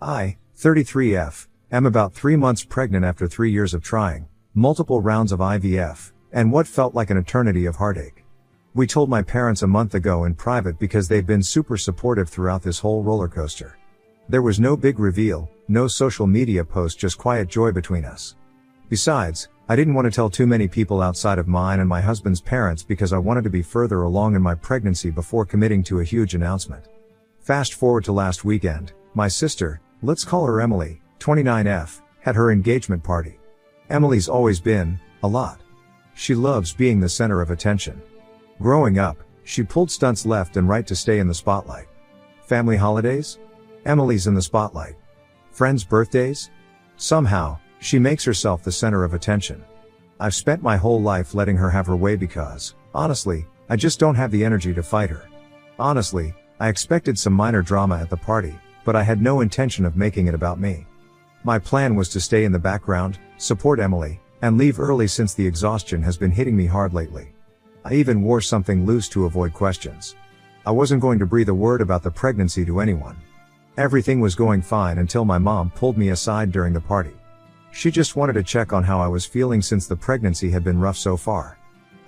I, 33F, am about 3 months pregnant after 3 years of trying, multiple rounds of IVF, and what felt like an eternity of heartache. We told my parents a month ago in private because they've been super supportive throughout this whole roller coaster. There was no big reveal, no social media post, just quiet joy between us. Besides, I didn't want to tell too many people outside of mine and my husband's parents because I wanted to be further along in my pregnancy before committing to a huge announcement. Fast forward to last weekend, my sister, let's call her Emily, 29F, had her engagement party. Emily's always been a lot. She loves being the center of attention. Growing up, she pulled stunts left and right to stay in the spotlight. Family holidays? Emily's in the spotlight. Friends' birthdays? Somehow, she makes herself the center of attention. I've spent my whole life letting her have her way because, honestly, I just don't have the energy to fight her. Honestly, I expected some minor drama at the party, but I had no intention of making it about me. My plan was to stay in the background, support Emily, and leave early since the exhaustion has been hitting me hard lately. I even wore something loose to avoid questions. I wasn't going to breathe a word about the pregnancy to anyone. Everything was going fine until my mom pulled me aside during the party. She just wanted to check on how I was feeling since the pregnancy had been rough so far.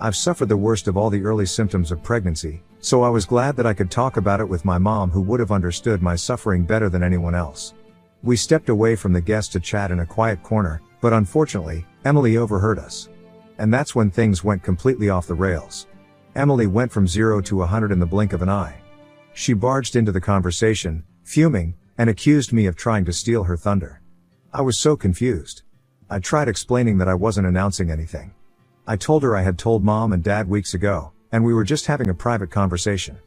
I've suffered the worst of all the early symptoms of pregnancy, so I was glad that I could talk about it with my mom, who would have understood my suffering better than anyone else. We stepped away from the guests to chat in a quiet corner, but unfortunately, Emily overheard us. And that's when things went completely off the rails. Emily went from 0 to 100 in the blink of an eye. She barged into the conversation, fuming, and accused me of trying to steal her thunder. I was so confused. I tried explaining that I wasn't announcing anything. I told her I had told Mom and Dad weeks ago, and we were just having a private conversation.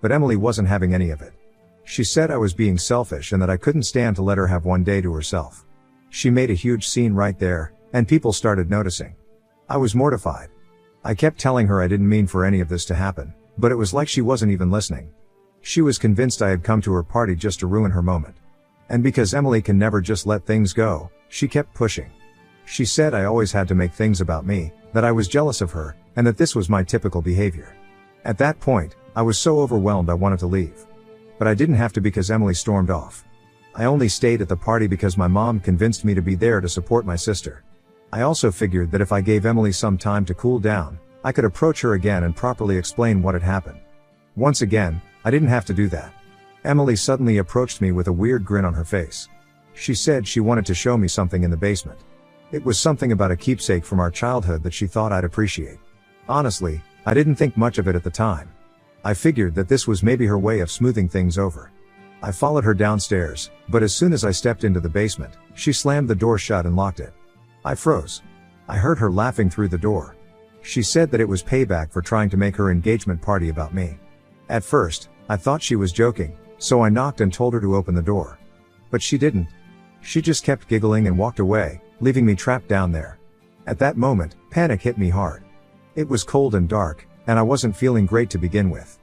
But Emily wasn't having any of it. She said I was being selfish and that I couldn't stand to let her have one day to herself. She made a huge scene right there, and people started noticing. I was mortified. I kept telling her I didn't mean for any of this to happen, but it was like she wasn't even listening. She was convinced I had come to her party just to ruin her moment. And because Emily can never just let things go, she kept pushing. She said I always had to make things about me, that I was jealous of her, and that this was my typical behavior. At that point, I was so overwhelmed I wanted to leave. But I didn't have to because Emily stormed off. I only stayed at the party because my mom convinced me to be there to support my sister. I also figured that if I gave Emily some time to cool down, I could approach her again and properly explain what had happened. Once again, I didn't have to do that. Emily suddenly approached me with a weird grin on her face. She said she wanted to show me something in the basement. It was something about a keepsake from our childhood that she thought I'd appreciate. Honestly, I didn't think much of it at the time. I figured that this was maybe her way of smoothing things over. I followed her downstairs, but as soon as I stepped into the basement, she slammed the door shut and locked it. I froze. I heard her laughing through the door. She said that it was payback for trying to make her engagement party about me. At first, I thought she was joking, so I knocked and told her to open the door. But she didn't. She just kept giggling and walked away, leaving me trapped down there. At that moment, panic hit me hard. It was cold and dark, and I wasn't feeling great to begin with.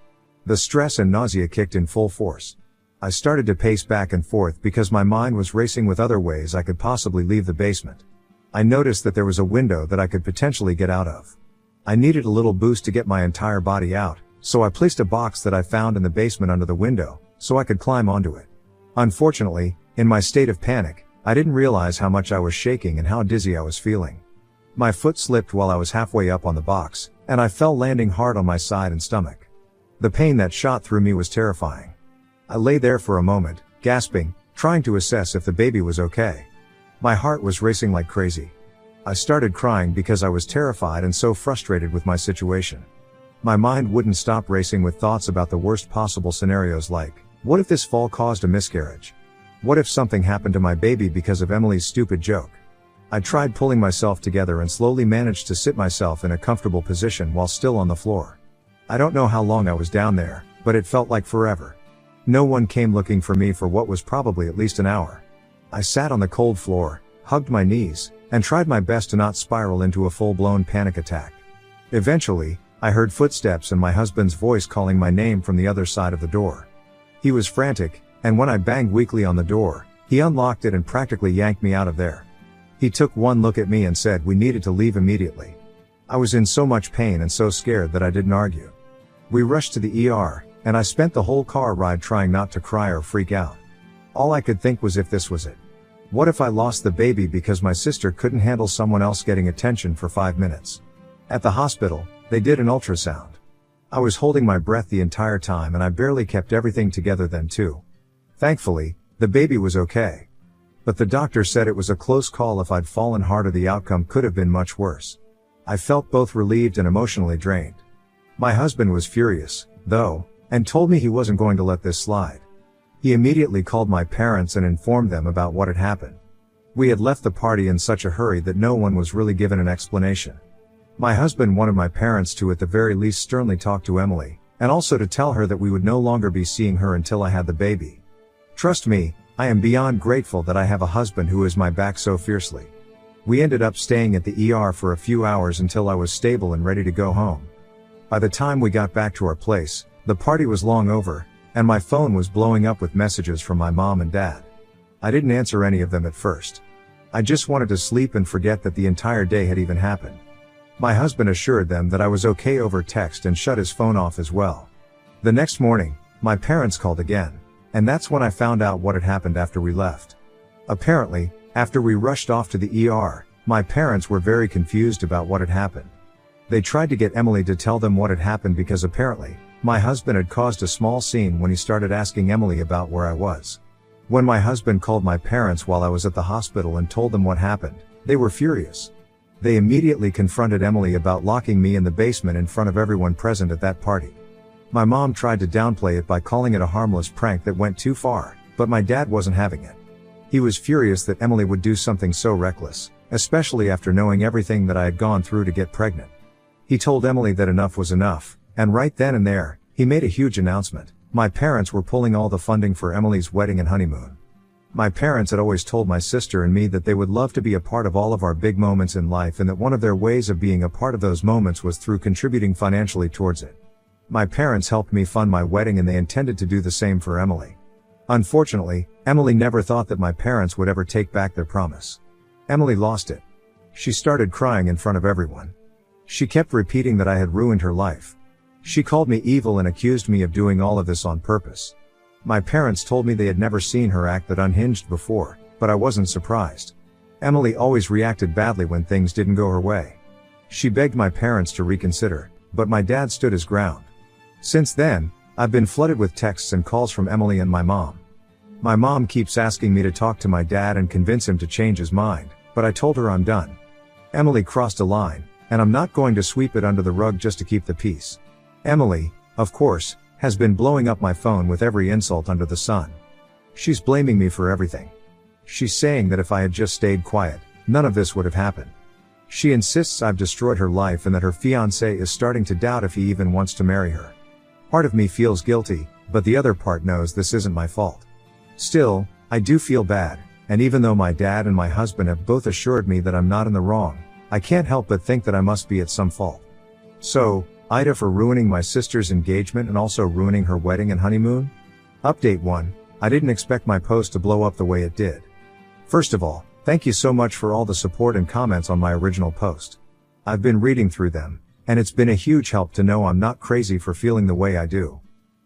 The stress and nausea kicked in full force. I started to pace back and forth because my mind was racing with other ways I could possibly leave the basement. I noticed that there was a window that I could potentially get out of. I needed a little boost to get my entire body out, so I placed a box that I found in the basement under the window, so I could climb onto it. Unfortunately, in my state of panic, I didn't realize how much I was shaking and how dizzy I was feeling. My foot slipped while I was halfway up on the box, and I fell, landing hard on my side and stomach. The pain that shot through me was terrifying. I lay there for a moment, gasping, trying to assess if the baby was okay. My heart was racing like crazy. I started crying because I was terrified and so frustrated with my situation. My mind wouldn't stop racing with thoughts about the worst possible scenarios, like, what if this fall caused a miscarriage? What if something happened to my baby because of Emily's stupid joke? I tried pulling myself together and slowly managed to sit myself in a comfortable position while still on the floor. I don't know how long I was down there, but it felt like forever. No one came looking for me for what was probably at least an hour. I sat on the cold floor, hugged my knees, and tried my best to not spiral into a full-blown panic attack. Eventually, I heard footsteps and my husband's voice calling my name from the other side of the door. He was frantic, and when I banged weakly on the door, he unlocked it and practically yanked me out of there. He took one look at me and said we needed to leave immediately. I was in so much pain and so scared that I didn't argue. We rushed to the ER, and I spent the whole car ride trying not to cry or freak out. All I could think was if this was it. What if I lost the baby because my sister couldn't handle someone else getting attention for 5 minutes? At the hospital, they did an ultrasound. I was holding my breath the entire time and I barely kept everything together then too. Thankfully, the baby was okay. But the doctor said it was a close call. If I'd fallen harder, the outcome could have been much worse. I felt both relieved and emotionally drained. My husband was furious, though, and told me he wasn't going to let this slide. He immediately called my parents and informed them about what had happened. We had left the party in such a hurry that no one was really given an explanation. My husband wanted my parents to at the very least sternly talk to Emily, and also to tell her that we would no longer be seeing her until I had the baby. Trust me, I am beyond grateful that I have a husband who has my back so fiercely. We ended up staying at the ER for a few hours until I was stable and ready to go home. By the time we got back to our place, the party was long over, and my phone was blowing up with messages from my mom and dad. I didn't answer any of them at first. I just wanted to sleep and forget that the entire day had even happened. My husband assured them that I was okay over text and shut his phone off as well. The next morning, my parents called again, and that's when I found out what had happened after we left. Apparently, after we rushed off to the ER, my parents were very confused about what had happened. They tried to get Emily to tell them what had happened because apparently, my husband had caused a small scene when he started asking Emily about where I was. When my husband called my parents while I was at the hospital and told them what happened, they were furious. They immediately confronted Emily about locking me in the basement in front of everyone present at that party. My mom tried to downplay it by calling it a harmless prank that went too far, but my dad wasn't having it. He was furious that Emily would do something so reckless, especially after knowing everything that I had gone through to get pregnant. He told Emily that enough was enough, and right then and there, he made a huge announcement. My parents were pulling all the funding for Emily's wedding and honeymoon. My parents had always told my sister and me that they would love to be a part of all of our big moments in life and that one of their ways of being a part of those moments was through contributing financially towards it. My parents helped me fund my wedding and they intended to do the same for Emily. Unfortunately, Emily never thought that my parents would ever take back their promise. Emily lost it. She started crying in front of everyone. She kept repeating that I had ruined her life. She called me evil and accused me of doing all of this on purpose. My parents told me they had never seen her act that unhinged before, but I wasn't surprised. Emily always reacted badly when things didn't go her way. She begged my parents to reconsider, but my dad stood his ground. Since then, I've been flooded with texts and calls from Emily and my mom. My mom keeps asking me to talk to my dad and convince him to change his mind, but I told her I'm done. Emily crossed a line, and I'm not going to sweep it under the rug just to keep the peace. Emily, of course, has been blowing up my phone with every insult under the sun. She's blaming me for everything. She's saying that if I had just stayed quiet, none of this would have happened. She insists I've destroyed her life and that her fiancé is starting to doubt if he even wants to marry her. Part of me feels guilty, but the other part knows this isn't my fault. Still, I do feel bad, and even though my dad and my husband have both assured me that I'm not in the wrong, I can't help but think that I must be at some fault. So, Ida for ruining my sister's engagement and also ruining her wedding and honeymoon? Update 1. I didn't expect my post to blow up the way it did. First of all, thank you so much for all the support and comments on my original post. I've been reading through them, and it's been a huge help to know I'm not crazy for feeling the way I do.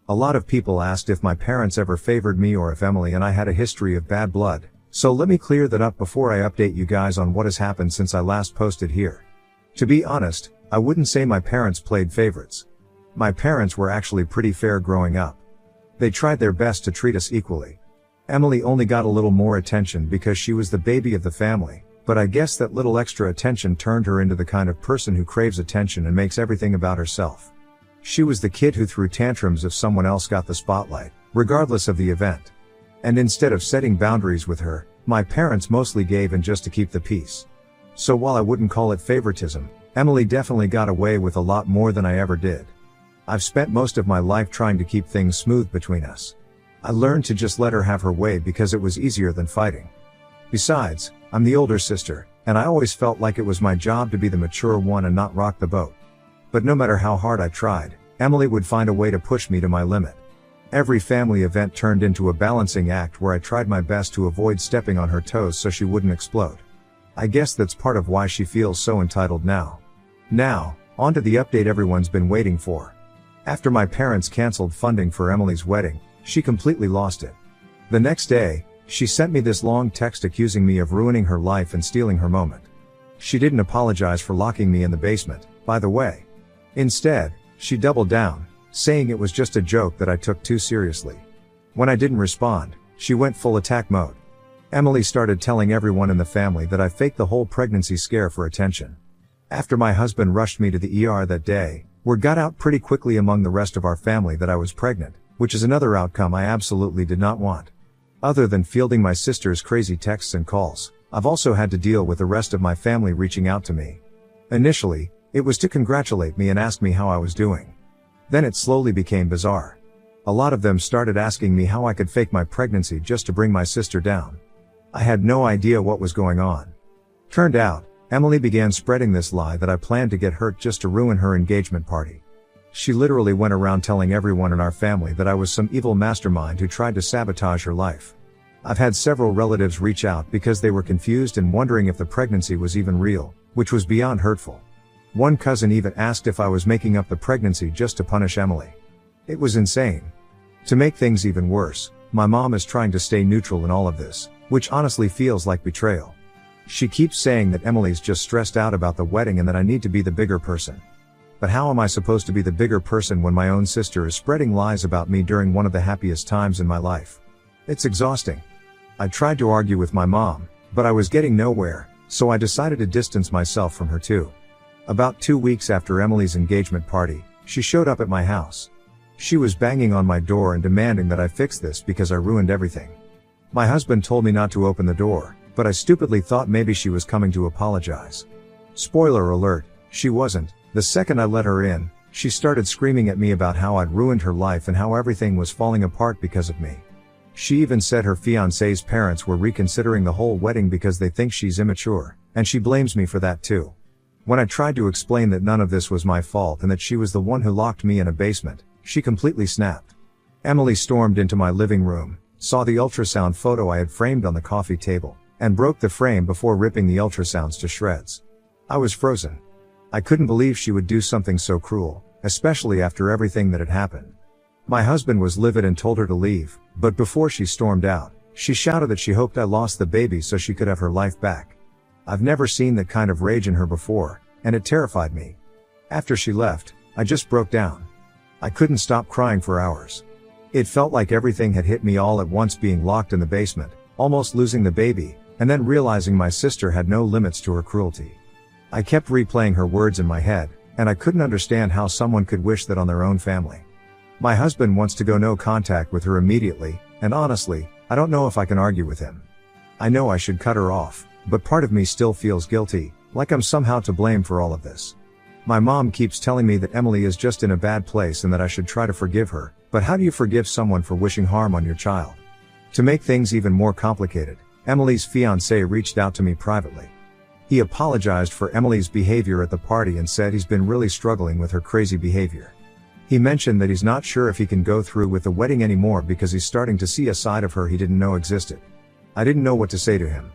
A lot of people asked if my parents ever favored me or if Emily and I had a history of bad blood, so let me clear that up before I update you guys on what has happened since I last posted here. To be honest, I wouldn't say my parents played favorites. My parents were actually pretty fair growing up. They tried their best to treat us equally. Emily only got a little more attention because she was the baby of the family, but I guess that little extra attention turned her into the kind of person who craves attention and makes everything about herself. She was the kid who threw tantrums if someone else got the spotlight, regardless of the event. And instead of setting boundaries with her, my parents mostly gave in just to keep the peace. So while I wouldn't call it favoritism, Emily definitely got away with a lot more than I ever did. I've spent most of my life trying to keep things smooth between us. I learned to just let her have her way because it was easier than fighting. Besides, I'm the older sister, and I always felt like it was my job to be the mature one and not rock the boat. But no matter how hard I tried, Emily would find a way to push me to my limit. Every family event turned into a balancing act where I tried my best to avoid stepping on her toes so she wouldn't explode. I guess that's part of why she feels so entitled now. Now, on to the update everyone's been waiting for. After my parents canceled funding for Emily's wedding, she completely lost it. The next day, she sent me this long text accusing me of ruining her life and stealing her moment. She didn't apologize for locking me in the basement, by the way. Instead, she doubled down, saying it was just a joke that I took too seriously. When I didn't respond, she went full attack mode. Emily started telling everyone in the family that I faked the whole pregnancy scare for attention. After my husband rushed me to the ER that day, word got out pretty quickly among the rest of our family that I was pregnant, which is another outcome I absolutely did not want. Other than fielding my sister's crazy texts and calls, I've also had to deal with the rest of my family reaching out to me. Initially, it was to congratulate me and ask me how I was doing. Then it slowly became bizarre. A lot of them started asking me how I could fake my pregnancy just to bring my sister down. I had no idea what was going on. Turned out, Emily began spreading this lie that I planned to get hurt just to ruin her engagement party. She literally went around telling everyone in our family that I was some evil mastermind who tried to sabotage her life. I've had several relatives reach out because they were confused and wondering if the pregnancy was even real, which was beyond hurtful. One cousin even asked if I was making up the pregnancy just to punish Emily. It was insane. To make things even worse, my mom is trying to stay neutral in all of this, which honestly feels like betrayal. She keeps saying that Emily's just stressed out about the wedding and that I need to be the bigger person. But how am I supposed to be the bigger person when my own sister is spreading lies about me during one of the happiest times in my life? It's exhausting. I tried to argue with my mom, but I was getting nowhere, so I decided to distance myself from her too. About 2 weeks after Emily's engagement party, she showed up at my house. She was banging on my door and demanding that I fix this because I ruined everything. My husband told me not to open the door, but I stupidly thought maybe she was coming to apologize. Spoiler alert, she wasn't. The second I let her in, she started screaming at me about how I'd ruined her life and how everything was falling apart because of me. She even said her fiancé's parents were reconsidering the whole wedding because they think she's immature, and she blames me for that too. When I tried to explain that none of this was my fault and that she was the one who locked me in a basement, she completely snapped. Emily stormed into my living room, saw the ultrasound photo I had framed on the coffee table, and broke the frame before ripping the ultrasounds to shreds. I was frozen. I couldn't believe she would do something so cruel, especially after everything that had happened. My husband was livid and told her to leave, but before she stormed out, she shouted that she hoped I lost the baby so she could have her life back. I've never seen that kind of rage in her before, and it terrified me. After she left, I just broke down. I couldn't stop crying for hours. It felt like everything had hit me all at once, being locked in the basement, almost losing the baby, and then realizing my sister had no limits to her cruelty. I kept replaying her words in my head, and I couldn't understand how someone could wish that on their own family. My husband wants to go no contact with her immediately, and honestly, I don't know if I can argue with him. I know I should cut her off, but part of me still feels guilty, like I'm somehow to blame for all of this. My mom keeps telling me that Emily is just in a bad place and that I should try to forgive her, but how do you forgive someone for wishing harm on your child? To make things even more complicated, Emily's fiancé reached out to me privately. He apologized for Emily's behavior at the party and said he's been really struggling with her crazy behavior. He mentioned that he's not sure if he can go through with the wedding anymore because he's starting to see a side of her he didn't know existed. I didn't know what to say to him.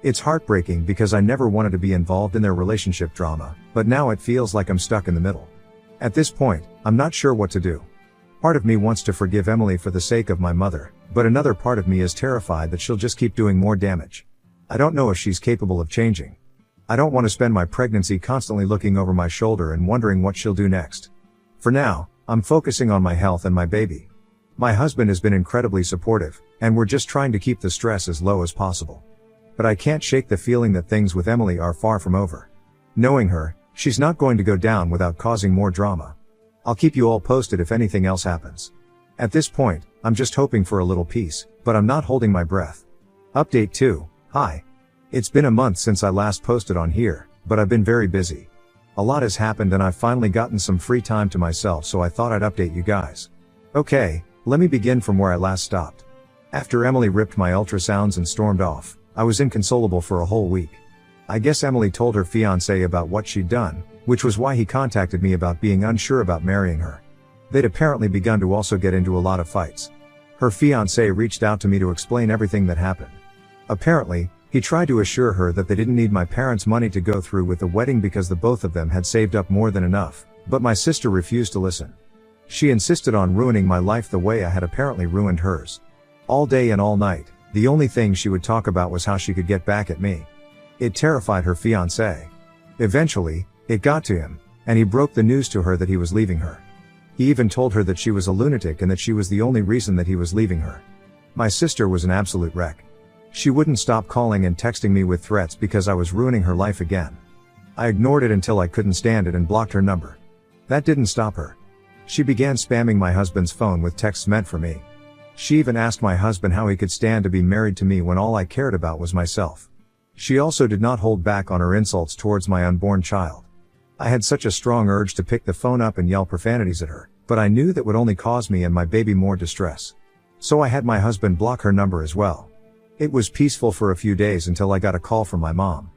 It's heartbreaking because I never wanted to be involved in their relationship drama, but now it feels like I'm stuck in the middle. At this point, I'm not sure what to do. Part of me wants to forgive Emily for the sake of my mother, but another part of me is terrified that she'll just keep doing more damage. I don't know if she's capable of changing. I don't want to spend my pregnancy constantly looking over my shoulder and wondering what she'll do next. For now, I'm focusing on my health and my baby. My husband has been incredibly supportive, and we're just trying to keep the stress as low as possible. But I can't shake the feeling that things with Emily are far from over. Knowing her, she's not going to go down without causing more drama. I'll keep you all posted if anything else happens. At this point, I'm just hoping for a little peace, but I'm not holding my breath. Update 2. Hi. It's been a month since I last posted on here, but I've been very busy. A lot has happened and I've finally gotten some free time to myself, so I thought I'd update you guys. Okay, let me begin from where I last stopped. After Emily ripped my ultrasounds and stormed off, I was inconsolable for a whole week. I guess Emily told her fiancé about what she'd done, which was why he contacted me about being unsure about marrying her. They'd apparently begun to also get into a lot of fights. Her fiancé reached out to me to explain everything that happened. Apparently, he tried to assure her that they didn't need my parents' money to go through with the wedding because the both of them had saved up more than enough, but my sister refused to listen. She insisted on ruining my life the way I had apparently ruined hers. All day and all night, the only thing she would talk about was how she could get back at me. It terrified her fiancé. Eventually, it got to him, and he broke the news to her that he was leaving her. He even told her that she was a lunatic and that she was the only reason that he was leaving her. My sister was an absolute wreck. She wouldn't stop calling and texting me with threats because I was ruining her life again. I ignored it until I couldn't stand it and blocked her number. That didn't stop her. She began spamming my husband's phone with texts meant for me. She even asked my husband how he could stand to be married to me when all I cared about was myself. She also did not hold back on her insults towards my unborn child. I had such a strong urge to pick the phone up and yell profanities at her, but I knew that would only cause me and my baby more distress. So I had my husband block her number as well. It was peaceful for a few days until I got a call from my mom.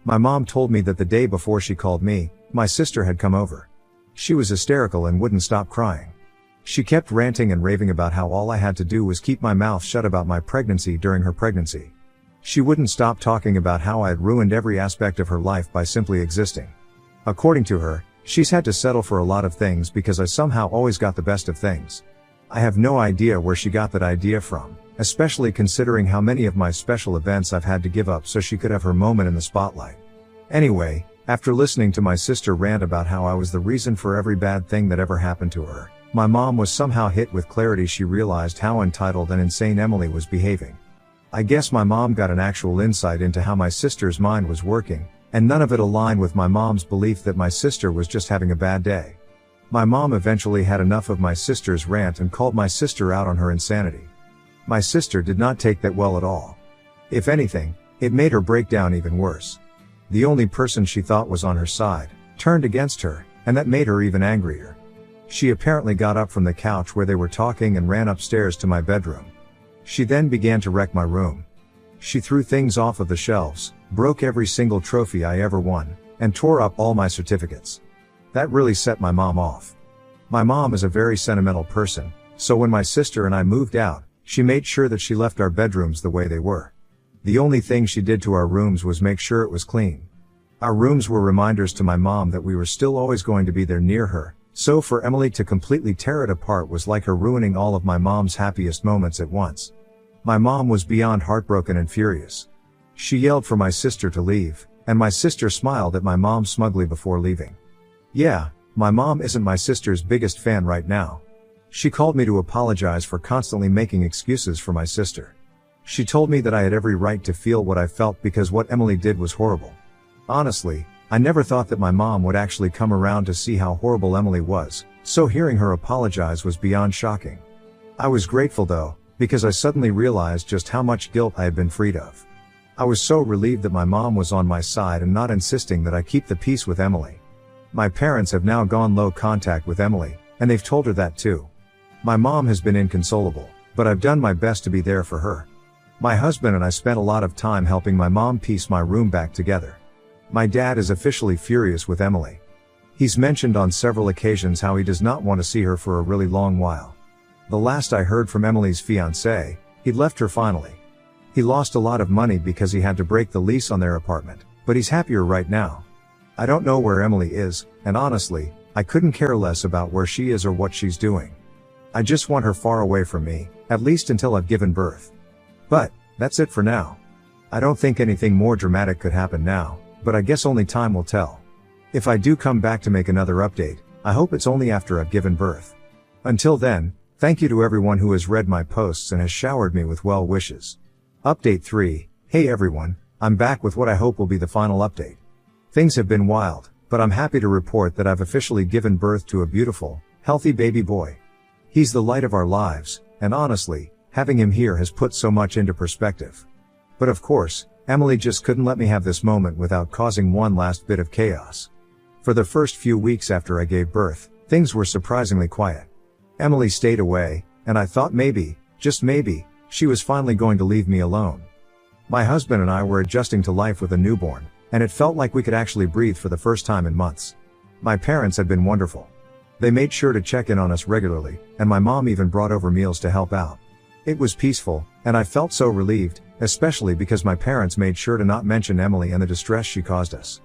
My mom told me that the day before she called me, my sister had come over. She was hysterical and wouldn't stop crying. She kept ranting and raving about how all I had to do was keep my mouth shut about my pregnancy during her pregnancy. She wouldn't stop talking about how I had ruined every aspect of her life by simply existing. According to her, she's had to settle for a lot of things because I somehow always got the best of things. I have no idea where she got that idea from, especially considering how many of my special events I've had to give up so she could have her moment in the spotlight. Anyway, after listening to my sister rant about how I was the reason for every bad thing that ever happened to her, my mom was somehow hit with clarity. She realized how entitled and insane Emily was behaving. I guess my mom got an actual insight into how my sister's mind was working, and none of it aligned with my mom's belief that my sister was just having a bad day. My mom eventually had enough of my sister's rant and called my sister out on her insanity. My sister did not take that well at all. If anything, it made her break down even worse. The only person she thought was on her side turned against her, and that made her even angrier. She apparently got up from the couch where they were talking and ran upstairs to my bedroom. She then began to wreck my room. She threw things off of the shelves, broke every single trophy I ever won, and tore up all my certificates. That really set my mom off. My mom is a very sentimental person, so when my sister and I moved out, she made sure that she left our bedrooms the way they were. The only thing she did to our rooms was make sure it was clean. Our rooms were reminders to my mom that we were still always going to be there near her, so for Emily to completely tear it apart was like her ruining all of my mom's happiest moments at once. My mom was beyond heartbroken and furious. She yelled for my sister to leave, and my sister smiled at my mom smugly before leaving. Yeah, my mom isn't my sister's biggest fan right now. She called me to apologize for constantly making excuses for my sister. She told me that I had every right to feel what I felt because what Emily did was horrible. Honestly, I never thought that my mom would actually come around to see how horrible Emily was, so hearing her apologize was beyond shocking. I was grateful though, because I suddenly realized just how much guilt I had been freed of. I was so relieved that my mom was on my side and not insisting that I keep the peace with Emily. My parents have now gone low contact with Emily, and they've told her that too. My mom has been inconsolable, but I've done my best to be there for her. My husband and I spent a lot of time helping my mom piece my room back together. My dad is officially furious with Emily. He's mentioned on several occasions how he does not want to see her for a really long while. The last I heard from Emily's fiancé, he'd left her finally. He lost a lot of money because he had to break the lease on their apartment, but he's happier right now. I don't know where Emily is, and honestly, I couldn't care less about where she is or what she's doing. I just want her far away from me, at least until I've given birth. But, that's it for now. I don't think anything more dramatic could happen now, but I guess only time will tell. If I do come back to make another update, I hope it's only after I've given birth. Until then, thank you to everyone who has read my posts and has showered me with well wishes. Update 3, hey everyone, I'm back with what I hope will be the final update. Things have been wild, but I'm happy to report that I've officially given birth to a beautiful, healthy baby boy. He's the light of our lives, and honestly, having him here has put so much into perspective. But of course, Emily just couldn't let me have this moment without causing one last bit of chaos. For the first few weeks after I gave birth, things were surprisingly quiet. Emily stayed away, and I thought maybe, just maybe, she was finally going to leave me alone. My husband and I were adjusting to life with a newborn, and it felt like we could actually breathe for the first time in months. My parents had been wonderful. They made sure to check in on us regularly, and my mom even brought over meals to help out. It was peaceful, and I felt so relieved, especially because my parents made sure to not mention Emily and the distress she caused us.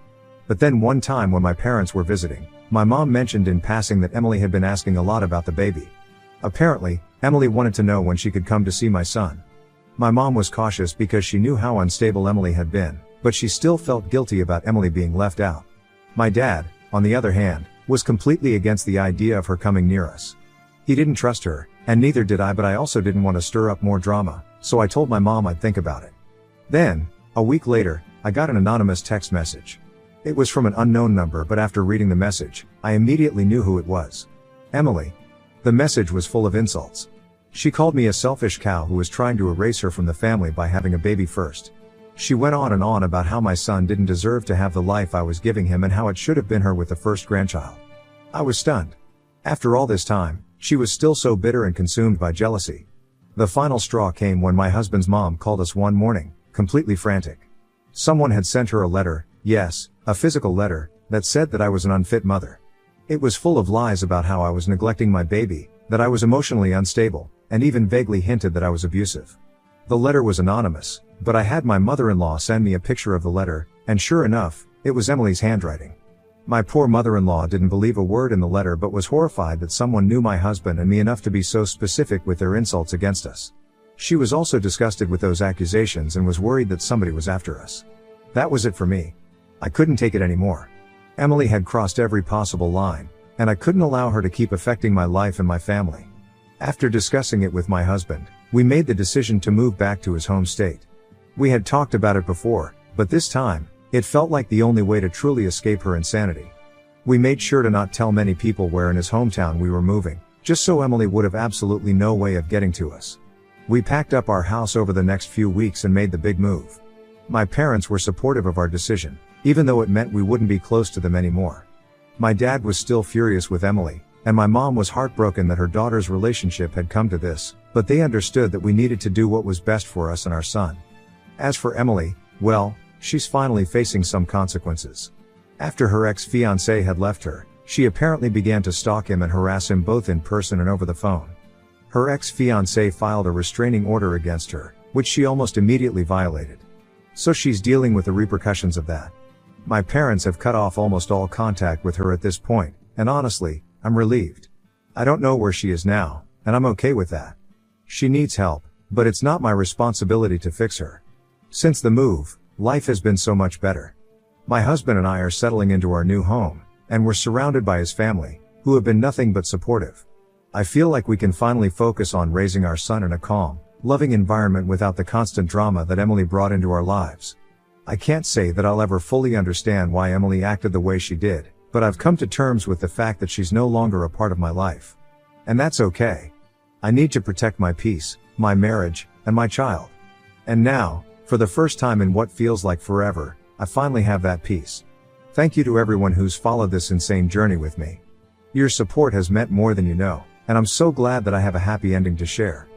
But then one time when my parents were visiting, my mom mentioned in passing that Emily had been asking a lot about the baby. Apparently, Emily wanted to know when she could come to see my son. My mom was cautious because she knew how unstable Emily had been, but she still felt guilty about Emily being left out. My dad, on the other hand, was completely against the idea of her coming near us. He didn't trust her, and neither did I, but I also didn't want to stir up more drama, so I told my mom I'd think about it. Then, a week later, I got an anonymous text message. It was from an unknown number, but after reading the message, I immediately knew who it was. Emily. The message was full of insults. She called me a selfish cow who was trying to erase her from the family by having a baby first. She went on and on about how my son didn't deserve to have the life I was giving him and how it should have been her with the first grandchild. I was stunned. After all this time, she was still so bitter and consumed by jealousy. The final straw came when my husband's mom called us one morning, completely frantic. Someone had sent her a letter, yes, a physical letter, that said that I was an unfit mother. It was full of lies about how I was neglecting my baby, that I was emotionally unstable, and even vaguely hinted that I was abusive. The letter was anonymous, but I had my mother-in-law send me a picture of the letter, and sure enough, it was Emily's handwriting. My poor mother-in-law didn't believe a word in the letter but was horrified that someone knew my husband and me enough to be so specific with their insults against us. She was also disgusted with those accusations and was worried that somebody was after us. That was it for me. I couldn't take it anymore. Emily had crossed every possible line, and I couldn't allow her to keep affecting my life and my family. After discussing it with my husband, we made the decision to move back to his home state. We had talked about it before, but this time, it felt like the only way to truly escape her insanity. We made sure to not tell many people where in his hometown we were moving, just so Emily would have absolutely no way of getting to us. We packed up our house over the next few weeks and made the big move. My parents were supportive of our decision, even though it meant we wouldn't be close to them anymore. My dad was still furious with Emily, and my mom was heartbroken that her daughter's relationship had come to this, but they understood that we needed to do what was best for us and our son. As for Emily, well, she's finally facing some consequences. After her ex-fiancé had left her, she apparently began to stalk him and harass him both in person and over the phone. Her ex-fiancé filed a restraining order against her, which she almost immediately violated. So she's dealing with the repercussions of that. My parents have cut off almost all contact with her at this point, and honestly, I'm relieved. I don't know where she is now, and I'm okay with that. She needs help, but it's not my responsibility to fix her. Since the move, life has been so much better. My husband and I are settling into our new home, and we're surrounded by his family, who have been nothing but supportive. I feel like we can finally focus on raising our son in a calm, loving environment without the constant drama that Emily brought into our lives. I can't say that I'll ever fully understand why Emily acted the way she did, but I've come to terms with the fact that she's no longer a part of my life. And that's okay. I need to protect my peace, my marriage, and my child. And now, for the first time in what feels like forever, I finally have that peace. Thank you to everyone who's followed this insane journey with me. Your support has meant more than you know, and I'm so glad that I have a happy ending to share.